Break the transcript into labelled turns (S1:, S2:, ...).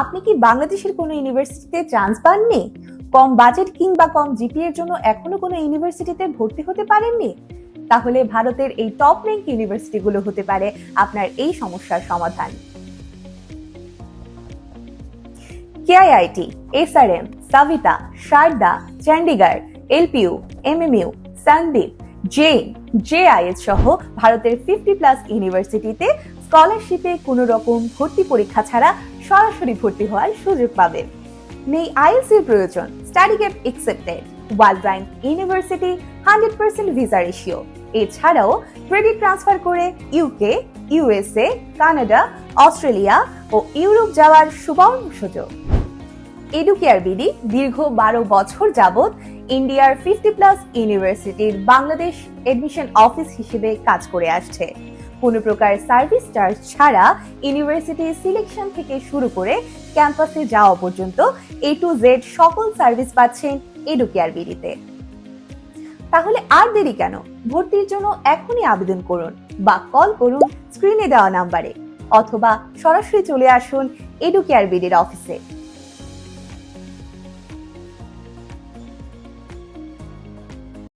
S1: আপনি কি বাংলাদেশের কোনো ইউনিভার্সিটিতে চান্স পাননি? কম বাজেট কিংবা কম জিপিএ এর জন্য এখনো কোনো ইউনিভার্সিটিতে ভর্তি হতে পারেননি? তাহলে ভারতের এই টপ র্যাঙ্ক ইউনিভার্সিটিগুলো হতে পারে আপনার এই সমস্যার সমাধান। KIIT, SRM, Saveetha, Sharda, Chandigarh, LPU, MMU, Sandip, Jain, JIS সহ ভারতের 50+ ইউনিভার্সিটিতে স্কলারশিপে কোনো রকম ভর্তি পরীক্ষা ছাড়া সরাসরি ভর্তি হওয়ার সুযোগ পাবেন। নেই আইএলটিএস প্রয়োজন, study gap accepted, world rank university, 100% visa ratio. এছাড়াও ক্রেডিট ট্রান্সফার করে ইউকে, ইউএসএ, কানাডা, অস্ট্রেলিয়া ও ইউরোপ যাওয়ার সুবর্ণ সুযোগ। এডুকেয়ার বিডি দীর্ঘ 12 বছর যাবৎ ইন্ডিয়ার 50+ ইউনিভার্সিটির বাংলাদেশ এডমিশন অফিস হিসেবে কাজ করে আসছে। কোনো প্রকার সার্ভিস চার্জ ছাড়া ইউনিভার্সিটি সিলেকশন থেকে শুরু করে ক্যাম্পাসে যাওয়া পর্যন্ত A to Z সকল সার্ভিস পাচ্ছেন এডুকেয়ার বিডিতে। তাহলে আর দেরি কেন? ভর্তির জন্য এখনই আবেদন করুন বা কল করুন স্ক্রিনে দেওয়া নাম্বারে, অথবা সরাসরি চলে আসুন এডুকেয়ার বিডির অফিসে।